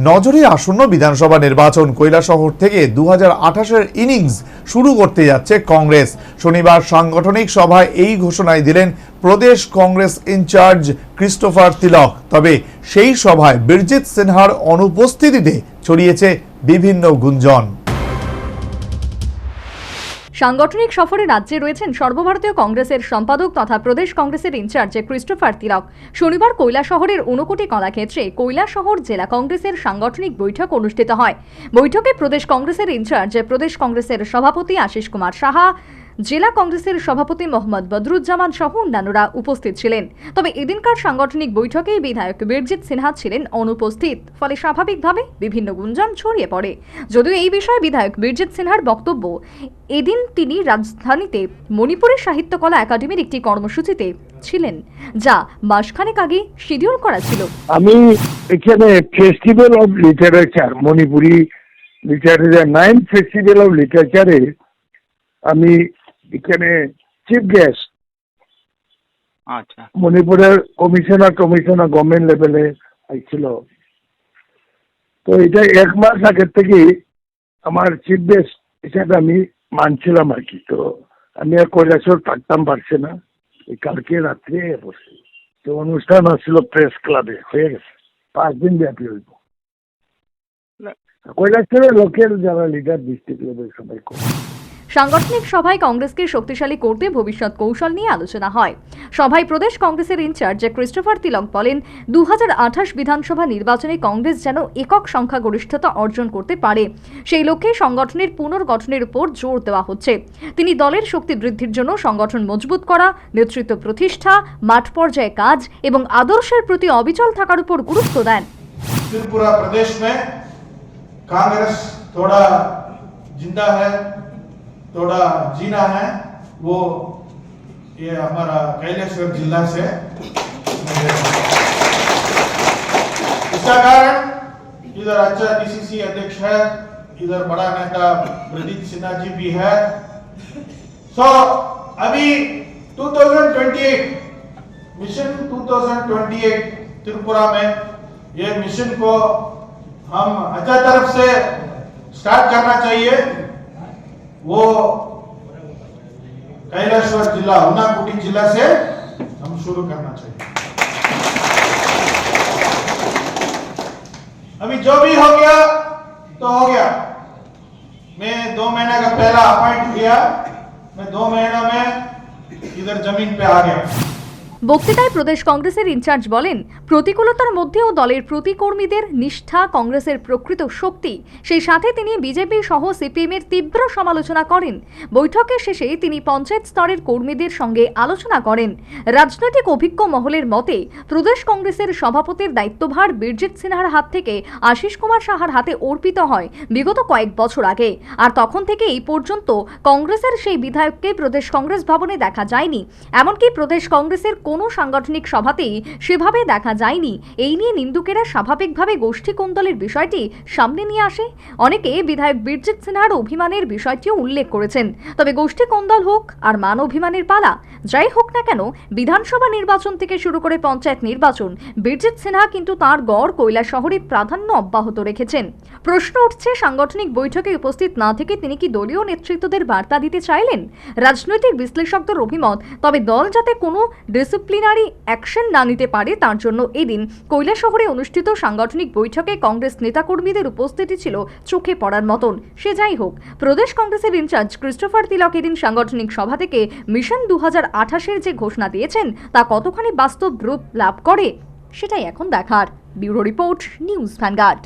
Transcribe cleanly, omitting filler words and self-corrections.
নজরে আসন্ন বিধানসভা নির্বাচন কৈলাসহর থেকে 2028-এর ইনিংস শুরু করতে যাচ্ছে কংগ্রেস। শনিবার সাংগঠনিক সভায় এই ঘোষণাই দিলেন প্রদেশ কংগ্রেস ইনচার্জ ক্রিস্টোফার তিলক। তবে সেই সভায় বীরজিৎ সিনহার অনুপস্থিতিতে ছড়িয়েছে বিভিন্ন গুঞ্জন। সাংগঠনিক সফরে রাজ্যে রয়েছেন সর্বভারতীয় কংগ্রেসের সম্পাদক তথা প্রদেশ কংগ্রেসের ইনচার্জ ক্রিস্টোফার তিলক। শনিবার কৈলাসহরের ঊনকোটি কলাক্ষেত্রে কৈলাসহর জেলা কংগ্রেসের সাংগঠনিক বৈঠক অনুষ্ঠিত হয়। বৈঠকে প্রদেশ কংগ্রেসের ইনচার্জ প্রদেশ কংগ্রেসের সভাপতি আশিস কুমার সাহা, জেলা কংগ্রেসের সভাপতি মোহাম্মদ বদরুজ্জামান সহ অন্যান্যরা উপস্থিত ছিলেন। তবে এদিনকার সাংগঠনিক বৈঠকেই বিধায়ক বীরজিৎ সিনহা ছিলেন অনুপস্থিত, ফলে স্বাভাবিকভাবে বিভিন্ন গুঞ্জন ছড়িয়ে পড়ে। যদিও এই বিষয়ে বিধায়ক বীরজিৎ সিনহার বক্তব্য, এদিন তিনি রাজধানীতে মণিপুরের সাহিত্যকলা একাডেমির একটি কর্মসূচিতে ছিলেন, যা মাসখানেক আগে শিডিউল করা ছিল। আমি এখানে festival of literature, Manipuri literature 9th festival of লিটারেচারে আমি এখানে চিফ গেস্ট। আচ্ছা, মণিপুরের কমিশনার গভর্নমেন্ট লেভেলে আইছিল। তো এটা 1 মাস আগের থেকে আমার চিফ গেস্ট হিসাবে আমি মানছিলাম আর কি। তো আমি আর কৈলাসহর থাকতাম পারছি না, কালকে রাত্রে বসে তো অনুষ্ঠান আসছিল প্রেস ক্লাবে, হয়ে গেছে 5 দিন ব্যাপী হইব। কৈলাসহরের লোকের যারা লিডার ডিস্ট্রিক্ট লেভেল সবাই সাংগঠনিক সভায় কংগ্রেসকে শক্তিশালী করতে ভবিষ্যৎ কৌশল নিয়ে আলোচনা হয়। সভায় প্রদেশ কংগ্রেসের ইনচার্জ ক্রিস্টোফার তিলক বলেন, 2028 বিধানসভা নির্বাচনে কংগ্রেস যেন একক সংখ্যাগরিষ্ঠতা অর্জন করতে পারে, সেই লক্ষ্যে সংগঠনের পুনর্গঠনের উপর জোর দেওয়া হচ্ছে। তিনি দলের শক্তি বৃদ্ধির জন্য সংগঠন মজবুত করা, নেতৃত্ব প্রতিষ্ঠা, মাঠ পর্যায়ে কাজ এবং আদর্শের প্রতি অবিচল থাকার উপর গুরুত্ব দেন। त्रिपुरा प्रदेश में कांग्रेस थोड़ा जिंदा है, थोड़ा जीना है, वो ये हमारा कैलाशहर जिला से। इसका कारण इधर अच्छा डीसीसी अध्यक्ष है, इधर बड़ा नेता बीरजीत सिन्हा जी भी है। सो अभी 2028 मिशन 2028 त्रिपुरा में ये मिशन को हम अच्छा तरफ से स्टार्ट करना चाहिए। वो कैलाशहर जिला, ऊनाकोटी जिला से हम शुरू करना चाहिए। अभी जो भी हो गया तो हो गया। मैं 2 महीने का पहला अपॉइंट किया, मैं 2 महीना में इधर जमीन पे आ गया। বক্তৃতায় প্রদেশ কংগ্রেসের ইনচার্জ বলেন, প্রতিকূলতার মধ্যেও দলের প্রতিকর্মীদের নিষ্ঠা কংগ্রেসের প্রকৃত শক্তি। সেই সাথে তিনি বিজেপি সহ সিপিএমের তীব্র সমালোচনা করেন। বৈঠকের শেষে তিনি পঞ্চায়েত স্তরের কর্মীদের সঙ্গে আলোচনা করেন। রাজনৈতিক অভিজ্ঞ মহলের মতে, প্রদেশ কংগ্রেসের সভাপতির দায়িত্বভার বীরজিৎ সিনহার হাত থেকে আশিস কুমার সাহার হাতে অর্পিত হয় বিগত কয়েক বছর আগে। আর তখন থেকে এই পর্যন্ত কংগ্রেসের সেই বিধায়ককে প্রদেশ কংগ্রেস ভবনে দেখা যায়নি। এমনকি প্রদেশ কংগ্রেসের কোনো সাংগঠনিক সভাতেই সেভাবে দেখা যায়নি। এই নিয়ে নিন্দুকেরা স্বাভাবিকভাবে গোষ্ঠী কোন্দলের বিষয়টি সামনে নিয়ে আসে। অনেকে বিধায়ক বীরজিৎ সিনহার অভিমানের বিষয়টিও উল্লেখ করেছেন। তবে গোষ্ঠী কোন্দল হোক আর মান অভিমানের পালা যাই হোক না কেন, বিধানসভা নির্বাচন থেকে শুরু করে পঞ্চায়েত নির্বাচন, বীরজিৎ সিনহা কিন্তু তাঁর গড় কৈলাসহরে প্রাধান্য অব্যাহত রেখেছেন। প্রশ্ন উঠছে, সাংগঠনিক বৈঠকে উপস্থিত না থেকে তিনি কি দলীয় নেতৃত্বদের বার্তা দিতে চাইলেন? রাজনৈতিক বিশ্লেষকদের অভিমত, তবে দল যাতে কোনো ডিসিপ্লিনারি অ্যাকশন না নিতে পারে তার জন্য এদিন কৈলাসহরে অনুষ্ঠিত সাংগঠনিক বৈঠকে কংগ্রেস নেতাকর্মীদের উপস্থিতি ছিল চোখে পড়ার মতন। সে যাই হোক, প্রদেশ কংগ্রেসের ইনচার্জ ক্রিস্টোফার তিলক এদিন সাংগঠনিক সভা থেকে মিশন 2028-এর যে ঘোষণা দিয়েছেন তা কতখানি বাস্তব রূপ লাভ করে সেটাই এখন দেখার। Bureau report, news vanguard.